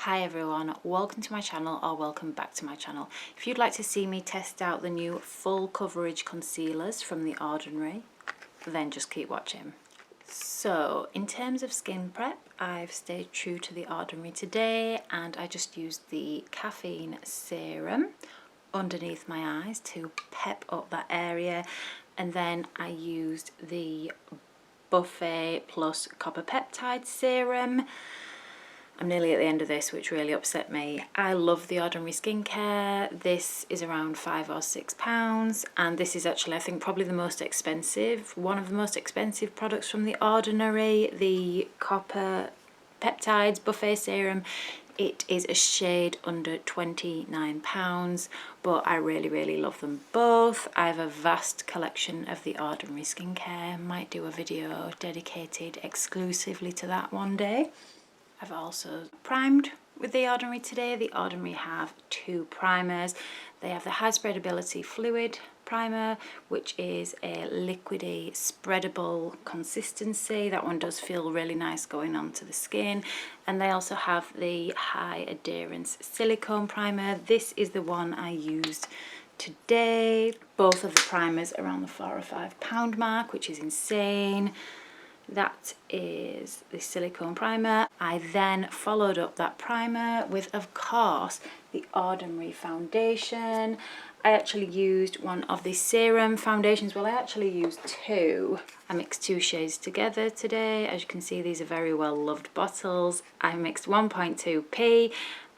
Hi everyone, welcome to my channel or welcome back to my channel. If you'd like to see me test out the new full coverage concealers from The Ordinary, then just keep watching. So in terms of skin prep, I've stayed true to The Ordinary today and I just used the caffeine serum underneath my eyes to pep up that area, and then I used the Buffet plus copper peptide serum. I'm nearly at the end of this, which really upset me. I love The Ordinary skincare. This is around £5 or £6, and this is actually, I think, probably the most expensive, one of the most expensive products from The Ordinary, the copper peptides buffet serum. It is a shade under £29, but I really love them both. I have a vast collection of The Ordinary skincare. Might do a video dedicated exclusively to that one day. I've also primed with The Ordinary today. The Ordinary have two primers. They have the High Spreadability Fluid Primer, which is a liquidy spreadable consistency. That one does feel really nice going onto the skin. And they also have the High Adherence Silicone Primer. This is the one I used today. Both of the primers around the £4 or £5 mark, which is insane. That is the silicone primer. I then followed up that primer with, of course, the Ordinary foundation. I actually used one of the serum foundations. Well, I actually used two. I mixed two shades together today. As you can see, these are very well loved bottles. I mixed 1.2p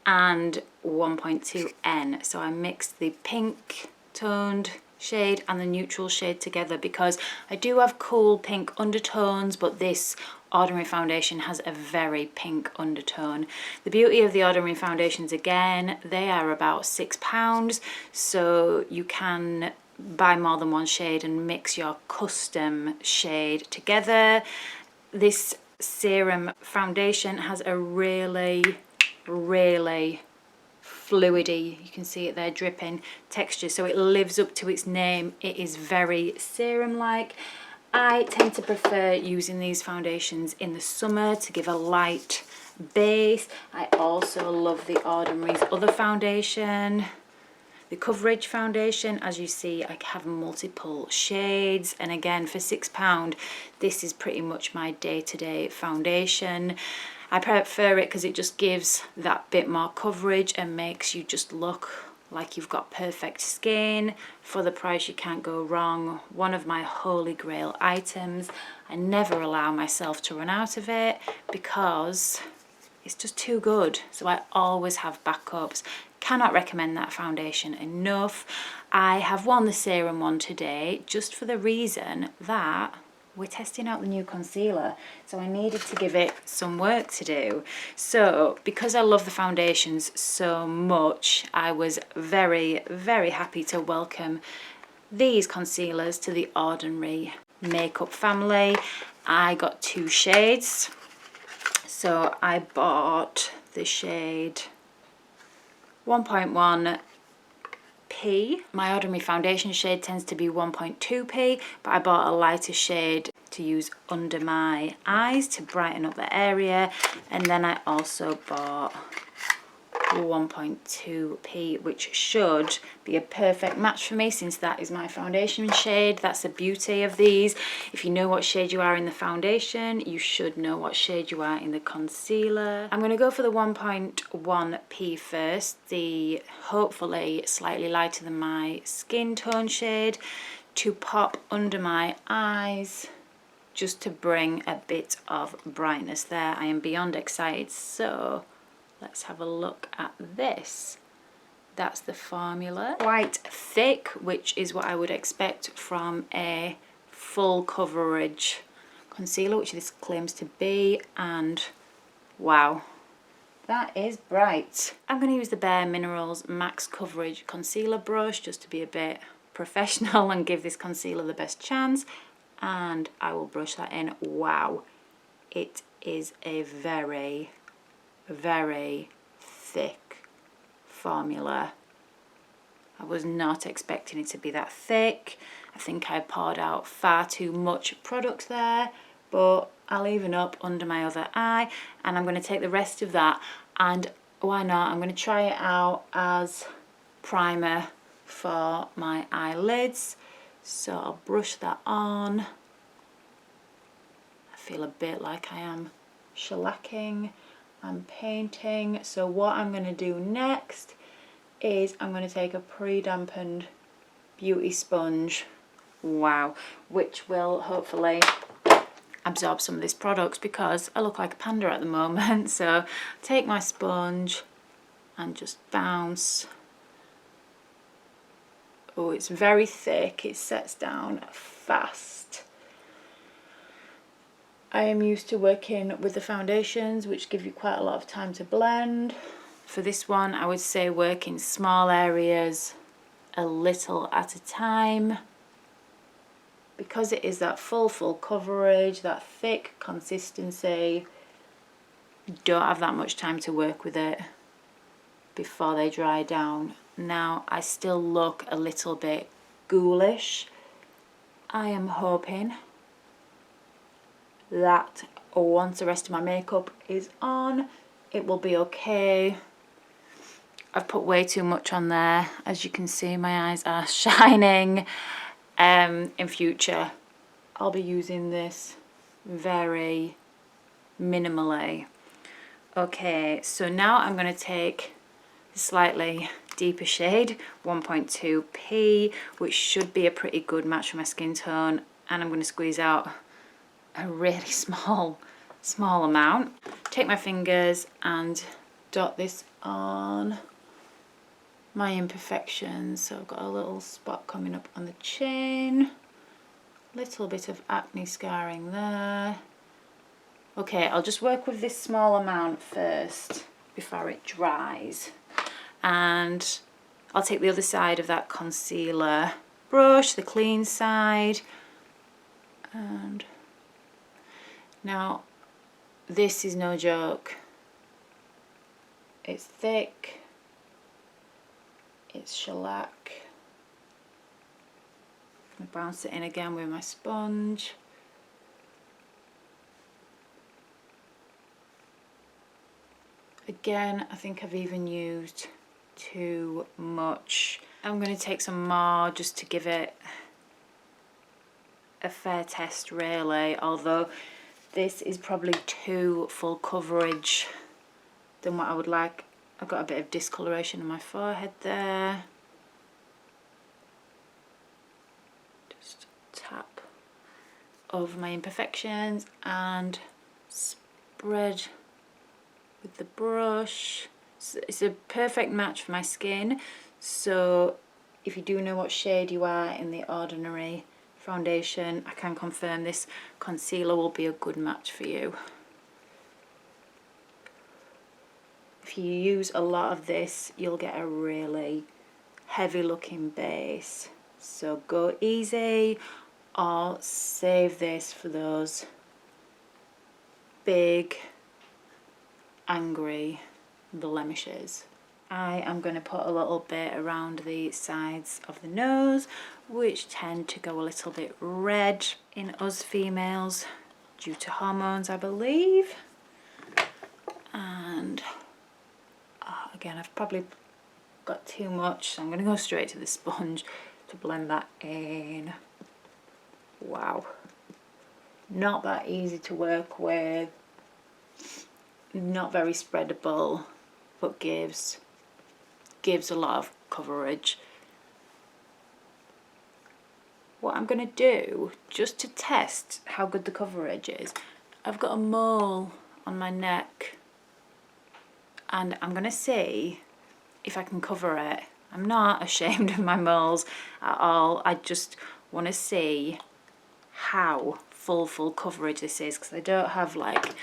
and 1.2n. So I mixed the pink toned shade and the neutral shade together because I do have cool pink undertones, but this Ordinary foundation has a very pink undertone. The beauty of the Ordinary foundations, again, they are about £6, so you can buy more than one shade and mix your custom shade together. This serum foundation has a really fluidy, you can see it there, dripping texture, so it lives up to its name. It is very serum like. I tend to prefer using these foundations in the summer to give a light base. I also love the Ordinary's other foundation, the Coverage foundation. As you see, I have multiple shades, and again, for £6, this is pretty much my day-to-day foundation. I prefer it because it just gives that bit more coverage and makes you just look like you've got perfect skin. For the price, you can't go wrong. One of my holy grail items. I never allow myself to run out of it because it's just too good. So I always have backups. Cannot recommend that foundation enough. I have worn the serum one today just for the reason that we're testing out the new concealer, so I needed to give it some work to do. So because I love the foundations so much, I was very happy to welcome these concealers to the Ordinary makeup family. I got two shades, so I bought the shade 1.1p. My Ordinary foundation shade tends to be 1.2p, but I bought a lighter shade to use under my eyes to brighten up the area, and then I also bought 1.2p, which should be a perfect match for me since that is my foundation shade. That's the beauty of these. If you know what shade you are in the foundation, you should know what shade you are in the concealer. I'm going to go for the 1.1p first, the hopefully slightly lighter than my skin tone shade, to pop under my eyes just to bring a bit of brightness there. I am beyond excited, so let's have a look at this. That's the formula. Quite thick, which is what I would expect from a full coverage concealer, which this claims to be, and wow, that is bright. I'm going to use the Bare Minerals Max Coverage Concealer Brush just to be a bit professional and give this concealer the best chance, and I will brush that in. Wow, it is a very thick formula. I was not expecting it to be that thick. I think I poured out far too much product there, but I'll even up under my other eye, and I'm going to take the rest of that and why not? I'm going to try it out as primer for my eyelids. So I'll brush that on. I feel a bit like I am shellacking and painting. So what I'm going to do next is I'm going to take a pre-dampened beauty sponge, wow, which will hopefully absorb some of this product because I look like a panda at the moment. So take my sponge and just bounce. Oh, it's very thick, it sets down fast. I am used to working with the foundations, which give you quite a lot of time to blend. For this one, I would say work in small areas, a little at a time. Because it is that full coverage, that thick consistency, you don't have that much time to work with it before they dry down. Now, I still look a little bit ghoulish. I am hoping that once the rest of my makeup is on, it will be okay. I've put way too much on there. As you can see, my eyes are shining. In future, I'll be using this very minimally. Okay, so now I'm going to take a slightly deeper shade, 1.2p, which should be a pretty good match for my skin tone, and I'm going to squeeze out a really small amount. Take my fingers and dot this on my imperfections. So I've got a little spot coming up on the chin, little bit of acne scarring there. Okay, I'll just work with this small amount first before it dries, and I'll take the other side of that concealer brush, the clean side, and now this is no joke. It's thick, it's shellac. I'm going to bounce it in again with my sponge. Again, I think I've even used too much. I'm going to take some more just to give it a fair test really, although this is probably too full coverage than what I would like. I've got a bit of discoloration on my forehead there. Just tap over my imperfections and spread with the brush. It's a perfect match for my skin, so if you do know what shade you are in the Ordinary foundation, I can confirm this concealer will be a good match for you. If you use a lot of this, you'll get a really heavy looking base, so go easy or save this for those big angry blemishes. I am going to put a little bit around the sides of the nose, which tend to go a little bit red in us females due to hormones, I believe. And again, I've probably got too much, so I'm going to go straight to the sponge to blend that in. Wow, not that easy to work with, not very spreadable, but gives a lot of coverage. What I'm going to do, just to test how good the coverage is, I've got a mole on my neck and I'm going to see if I can cover it. I'm not ashamed of my moles at all. I just want to see how full coverage this is, because I don't have like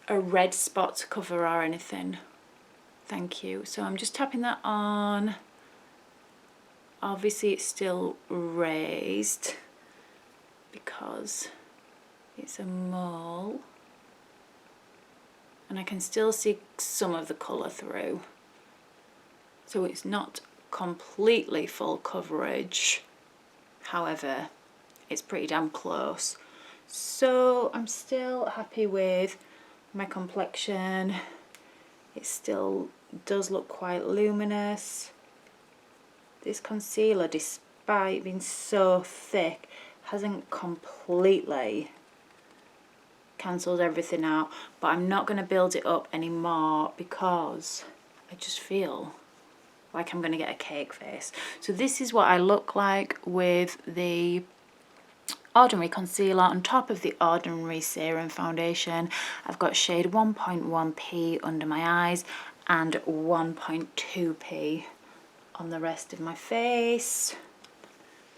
a red spot to cover or anything. Thank you. So I'm just tapping that on. Obviously it's still raised because it's a mole, and I can still see some of the colour through. So it's not completely full coverage, however it's pretty damn close. So I'm still happy with my complexion. It's still It does look quite luminous. This concealer, despite being so thick, hasn't completely cancelled everything out, but I'm not going to build it up anymore because I just feel like I'm going to get a cake face. So this is what I look like with the Ordinary concealer on top of the Ordinary Serum Foundation. I've got shade 1.1p under my eyes and 1.2p on the rest of my face.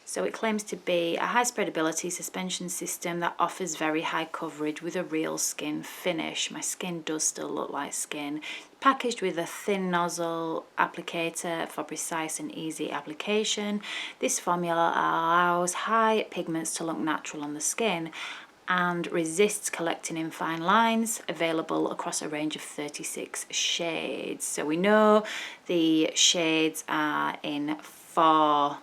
So it claims to be a high spreadability suspension system that offers very high coverage with a real skin finish. My skin does still look like skin. Packaged with a thin nozzle applicator for precise and easy application. This formula allows high pigments to look natural on the skin and resists collecting in fine lines, available across a range of 36 shades. So we know the shades are in 4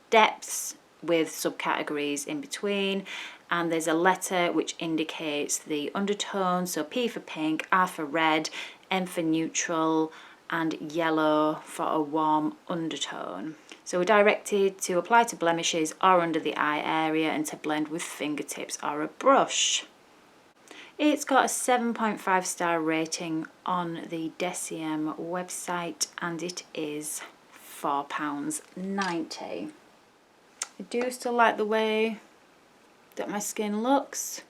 depths with subcategories in between, and there's a letter which indicates the undertone, so P for pink, R for red, M for neutral, and yellow for a warm undertone. So we're directed to apply to blemishes or under the eye area and to blend with fingertips or a brush. It's got a 7.5 star rating on the Deciem website and it is £4.90. I do still like the way that my skin looks.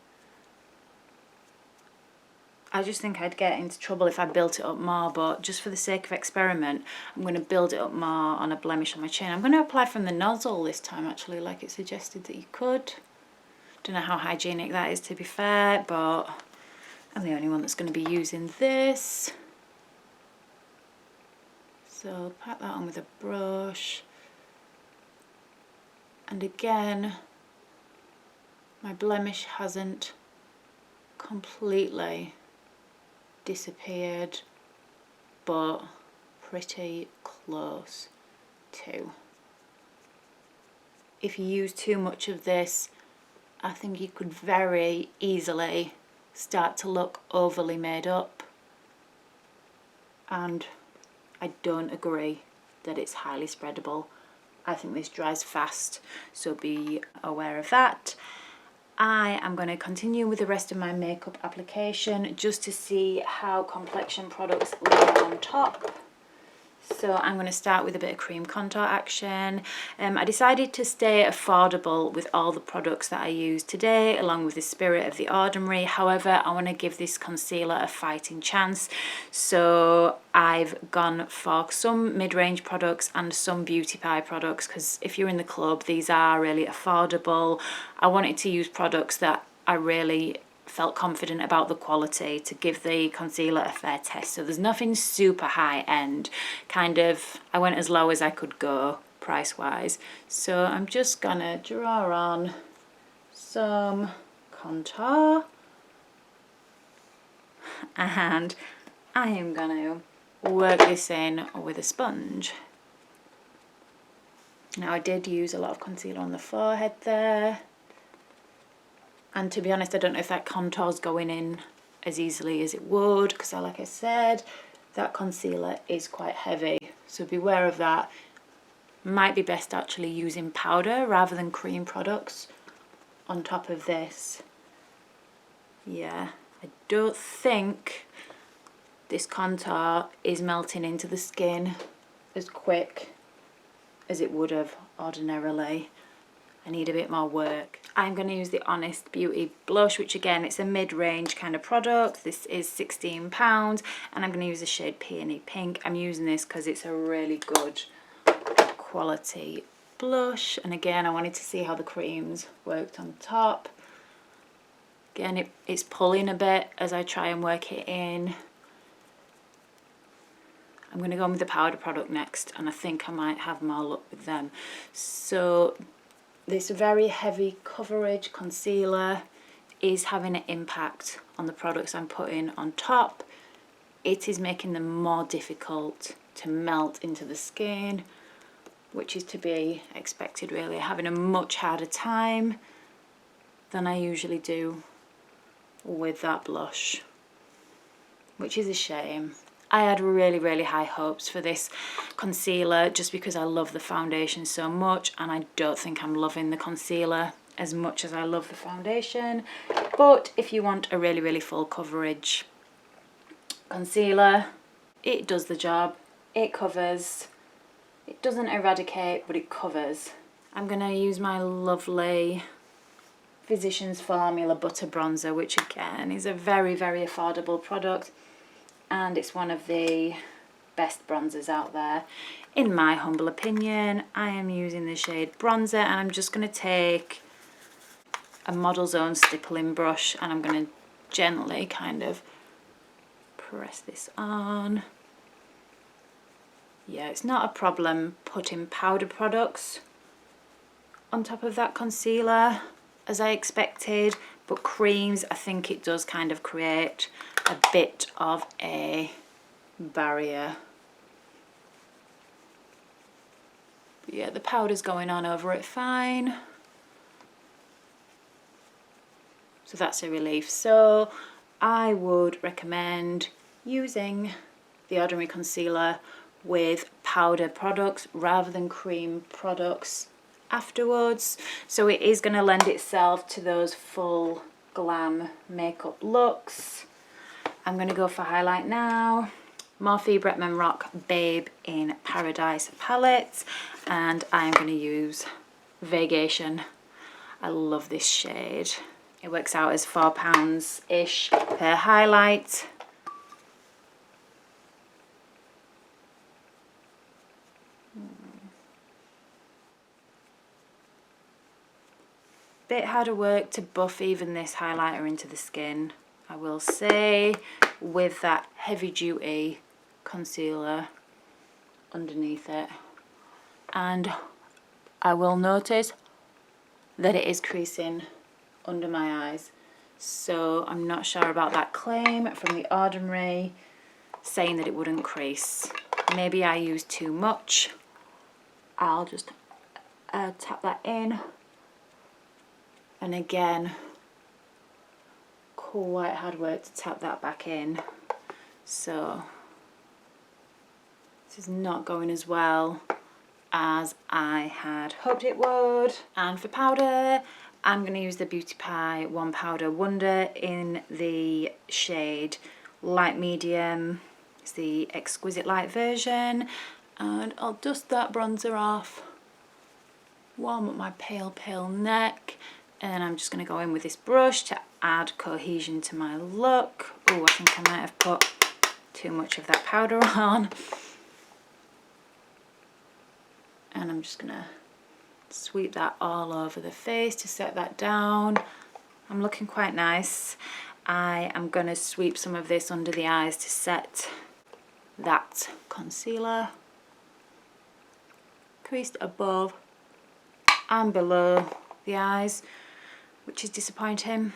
I just think I'd get into trouble if I built it up more, but just for the sake of experiment, I'm going to build it up more on a blemish on my chin. I'm going to apply from the nozzle this time actually, like it suggested that you could. Don't know how hygienic that is, to be fair, but I'm the only one that's going to be using this. So pat that on with a brush. And again, my blemish hasn't completely disappeared, but pretty close to. If you use too much of this, I think you could very easily start to look overly made up, and I don't agree that it's highly spreadable. I think this dries fast, so be aware of that. I am going to continue with the rest of my makeup application just to see how Complexion products lay on top. So I'm going to start with a bit of cream contour action. I decided to stay affordable with all the products that I use today, along with the spirit of the ordinary. However, I want to give this concealer a fighting chance. So I've gone for some mid-range products and some beauty pie products, because if you're in the club, these are really affordable. I wanted to use products that I really felt confident about the quality to give the concealer a fair test. So there's nothing super high end, kind of, I went as low as I could go price wise. So I'm just gonna draw on some contour and I am gonna work this in with a sponge. Now I did use a lot of concealer on the forehead there. And to be honest, I don't know if that contour's going in as easily as it would, because like I said, that concealer is quite heavy. So beware of that. Might be best actually using powder rather than cream products on top of this. Yeah, I don't think this contour is melting into the skin as quick as it would have ordinarily. I need a bit more work. I'm going to use the Honest Beauty blush, which again, it's a mid-range kind of product. This is £16 and I'm going to use the shade Peony Pink. I'm using this because it's a really good quality blush. And again, I wanted to see how the creams worked on top. Again, it's pulling a bit as I try and work it in. I'm going to go on with the powder product next, and I think I might have more luck with them. So this very heavy coverage concealer is having an impact on the products I'm putting on top. It is making them more difficult to melt into the skin, which is to be expected really. Having a much harder time than I usually do with that blush, which is a shame. I had really high hopes for this concealer just because I love the foundation so much, and I don't think I'm loving the concealer as much as I love the foundation. But if you want a really full coverage concealer, it does the job. It covers. It doesn't eradicate, but it covers. I'm going to use my lovely Physicians Formula Butter Bronzer, which again is a very affordable product, and it's one of the best bronzers out there in my humble opinion. I am using the shade Bronzer, and I'm just going to take a Model's Own stippling brush and I'm going to gently kind of press this on. Yeah, it's not a problem putting powder products on top of that concealer as I expected, but creams, I think it does kind of create a bit of a barrier. But yeah, the powder's going on over it fine. So that's a relief. So I would recommend using the Ordinary concealer with powder products rather than cream products afterwards. So it is going to lend itself to those full glam makeup looks. I'm going to go for highlight now. Morphe Bretman Rock Babe in Paradise palette, and I'm going to use Vacation. I love this shade. It works out as £4-ish per highlight. Bit harder work to buff even this highlighter into the skin, I will say, with that heavy duty concealer underneath it. And I will notice that it is creasing under my eyes, so I'm not sure about that claim from the Ordinary saying that it wouldn't crease. Maybe I used too much. I'll just tap that in, and again, quite hard work to tap that back in. So this is not going as well as I had hoped it would. And for powder, I'm going to use the Beauty Pie One Powder Wonder in the shade Light Medium. It's the Exquisite Light version, and I'll dust that bronzer off, warm up my pale neck, and I'm just going to go in with this brush to add cohesion to my look. Oh, I think I might have put too much of that powder on. And I'm just going to sweep that all over the face to set that down. I'm looking quite nice. I am going to sweep some of this under the eyes to set that concealer. Creased above and below the eyes, which is disappointing.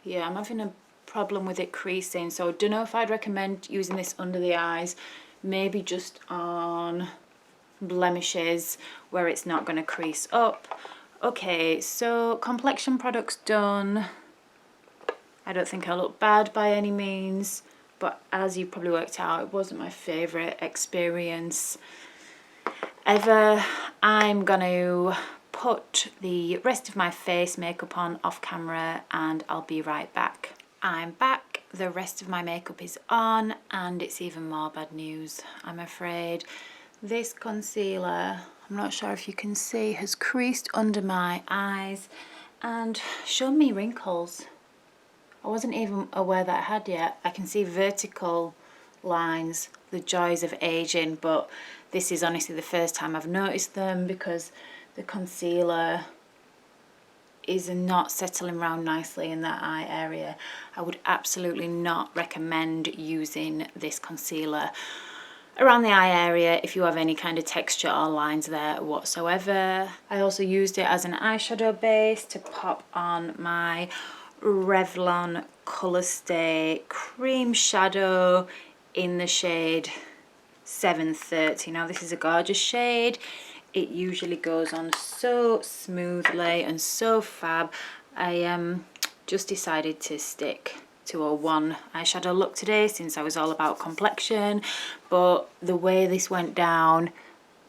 Yeah, I'm having a problem with it creasing, so I don't know if I'd recommend using this under the eyes, maybe just on blemishes where it's not going to crease up. Okay, so Complexion products done. I don't think I look bad by any means, but as you probably worked out, it wasn't my favourite experience ever. I'm going to put the rest of my face makeup on off camera and I'll be right back. I'm back, the rest of my makeup is on, and it's even more bad news, I'm afraid. This concealer, I'm not sure if you can see, has creased under my eyes and shown me wrinkles. I wasn't even aware that I had yet. I can see vertical lines, the joys of aging, but this is honestly the first time I've noticed them because the concealer is not settling around nicely in that eye area. I would absolutely not recommend using this concealer around the eye area if you have any kind of texture or lines there whatsoever. I also used it as an eyeshadow base to pop on my Revlon Colour Stay Cream Shadow in the shade 730. Now this is a gorgeous shade. it usually goes on so smoothly and so fab. I just decided to stick to a one eyeshadow look today since I was all about complexion, but the way this went down,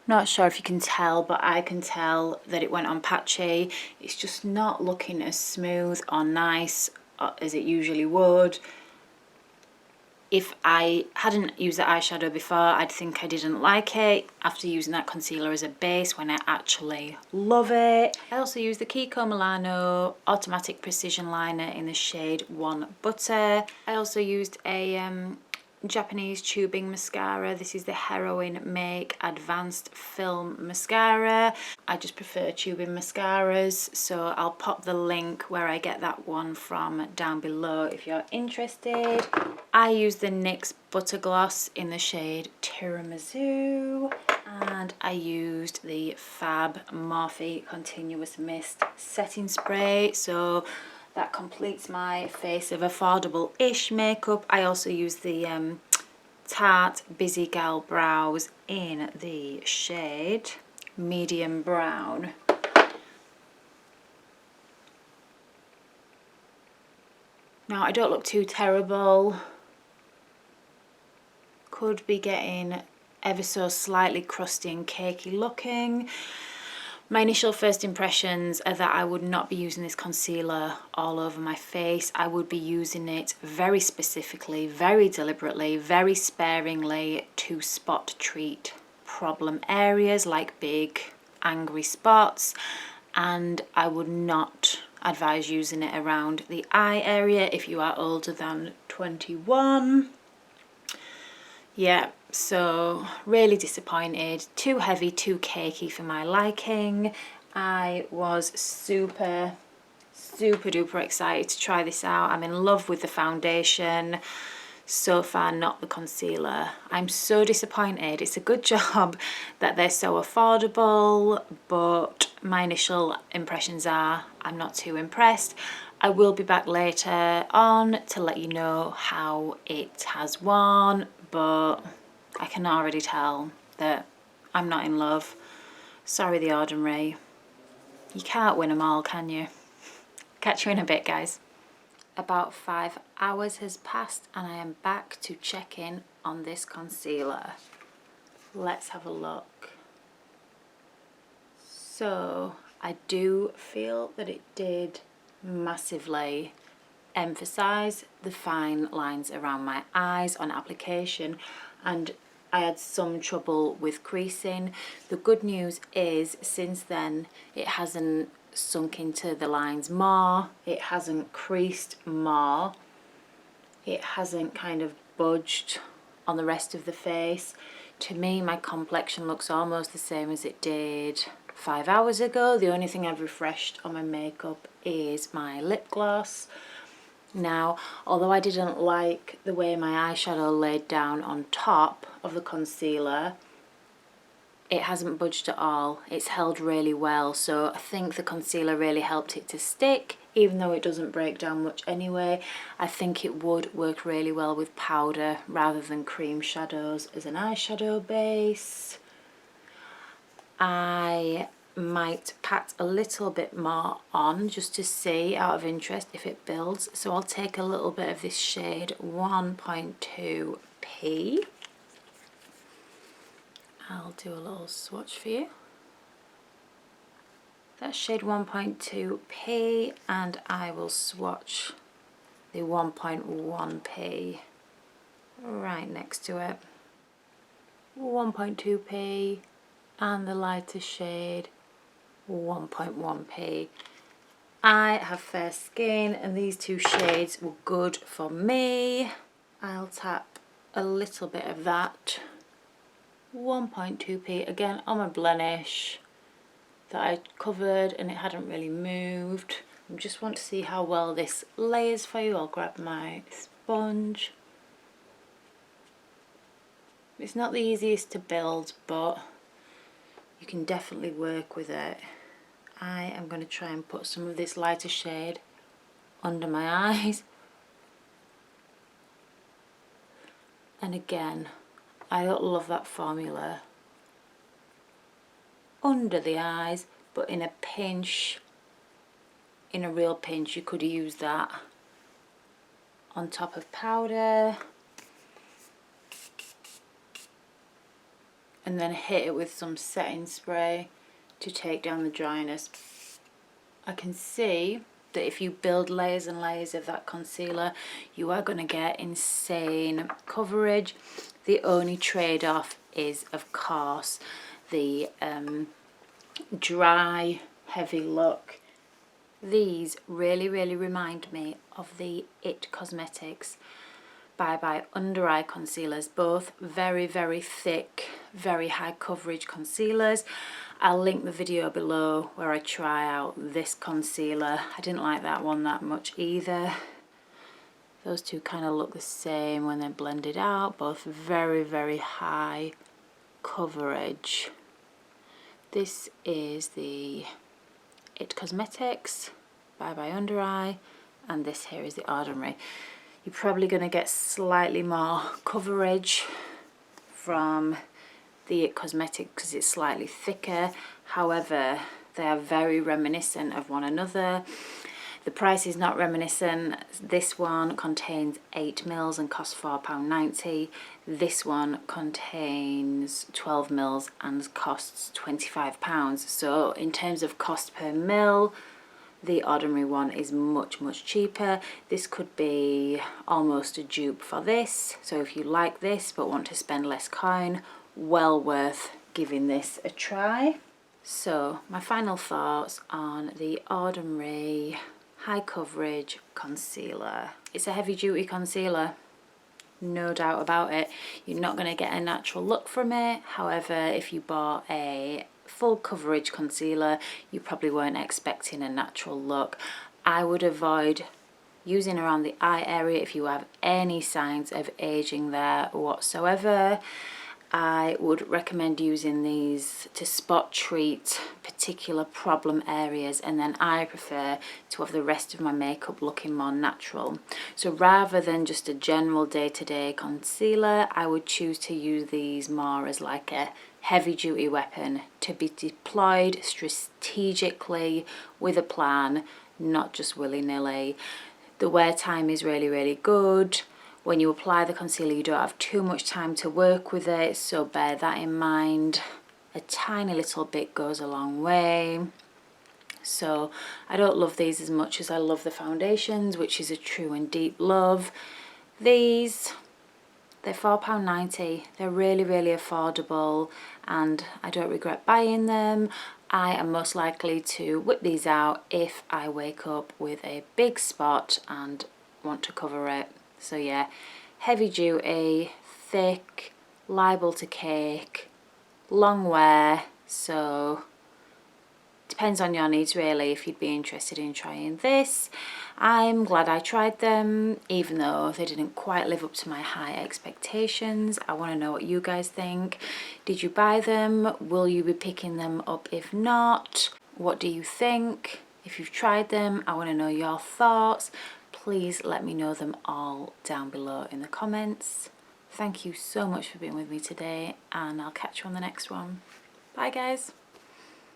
not sure if you can tell, but I can tell that it went on patchy. It's just not looking as smooth or nice as it usually would. If I hadn't used the eyeshadow before, I'd think I didn't like it. After using that concealer as a base, when I actually love it. I also used the Kiko Milano Automatic Precision Liner in the shade 1 Butter. I also used a Japanese tubing mascara. This is the Heroin Make Advanced Film Mascara. I just prefer tubing mascaras, so I'll pop the link where I get that one from down below if you're interested. I use the NYX Butter Gloss in the shade Tiramisu, and I used the Fab Morphe Continuous Mist Setting Spray, so that completes my face of affordable-ish makeup. I also use the Tarte Busy Gal Brows in the shade Medium Brown. Now, I don't look too terrible. Could be getting ever so slightly crusty and cakey looking. My initial first impressions are that I would not be using this concealer all over my face. I would be using it very specifically, very deliberately, very sparingly to spot treat problem areas like big angry spots, and I would not advise using it around the eye area if you are older than 21. Yeah, so really disappointed. Too heavy, too cakey for my liking. I was super duper excited to try this out. I'm in love with the foundation. So far, not the concealer. I'm so disappointed. It's a good job that they're so affordable, but my initial impressions are I'm not too impressed. I will be back later on to let you know how it has worn, but I can already tell that I'm not in love. Sorry, The Ordinary. You can't win them all, can you? Catch you in a bit, guys. About 5 hours has passed and I am back to check in on this concealer. Let's have a look. So I do feel that it did massively emphasize the fine lines around my eyes on application, and I had some trouble with creasing. The good news is since then it hasn't sunk into the lines more, it hasn't creased more, it hasn't kind of budged on the rest of the face. To me, my complexion looks almost the same as it did 5 hours ago. The only thing I've refreshed on my makeup is my lip gloss. Now, although I didn't like the way my eyeshadow laid down on top of the concealer, it hasn't budged at all. It's held really well, so I think the concealer really helped it to stick, even though it doesn't break down much anyway. I think it would work really well with powder rather than cream shadows as an eyeshadow base. I might pat a little bit more on just to see, out of interest, if it builds. So I'll take a little bit of this shade 1.2p. I'll do a little swatch for you. That's shade 1.2p, and I will swatch the 1.1p right next to it. 1.2p and the lighter shade 1.1p. I have fair skin and these two shades were good for me. I'll tap a little bit of that 1.2p again on my blemish that I covered and it hadn't really moved. I just want to see how well this layers for you. I'll grab my sponge. It's not the easiest to build, but you can definitely work with it. I am going to try and put some of this lighter shade under my eyes. And again, I don't love that formula. under the eyes, but in a pinch, in a real pinch, you could use that on top of powder. And then hit it with some setting spray to take down the dryness. I can see that if you build layers and layers of that concealer, you are going to get insane coverage. The only trade-off is, of course, the dry, heavy look. These really remind me of the IT Cosmetics Bye Under Eye concealers, both very thick, very high coverage concealers. I'll link the video below where I try out this concealer. I didn't like that one that much either. Those two kind of look the same when they're blended out, both very high coverage. This is the IT Cosmetics Bye Under Eye, and this here is the Ordinary. You're probably going to get slightly more coverage from the IT Cosmetic because it's slightly thicker. However, they are very reminiscent of one another. The price is not reminiscent. This one contains 8 mils and costs £4.90. This one contains 12 mils and costs £25. So in terms of cost per mil, the Ordinary one is much cheaper. This could be almost a dupe for this. So if you like this but want to spend less coin, well worth giving this a try. So my final thoughts on the Ordinary high coverage concealer. It's a heavy duty concealer, no doubt about it. You're not going to get a natural look from it. However, if you bought a full coverage concealer, you probably weren't expecting a natural look. I would avoid using around the eye area if you have any signs of aging there whatsoever. I would recommend using these to spot treat particular problem areas, and then I prefer to have the rest of my makeup looking more natural. So rather than just a general day-to-day concealer, I would choose to use these more as like a heavy duty weapon to be deployed strategically with a plan, not just willy-nilly. The wear time is really good. When you apply the concealer, you don't have too much time to work with it, so bear that in mind. A tiny little bit goes a long way. So I don't love these as much as I love the foundations, which is a true and deep love. These, they're £4.90. They're really affordable, and I don't regret buying them. I am most likely to whip these out if I wake up with a big spot and want to cover it. So yeah, heavy duty, thick, liable to cake, long wear, so depends on your needs really if you'd be interested in trying this. I'm glad I tried them, even though they didn't quite live up to my high expectations. I want to know what you guys think. Did you buy them? Will you be picking them up if not? What do you think? If you've tried them, I want to know your thoughts. Please let me know them all down below in the comments. Thank you so much for being with me today, and I'll catch you on the next one. Bye guys.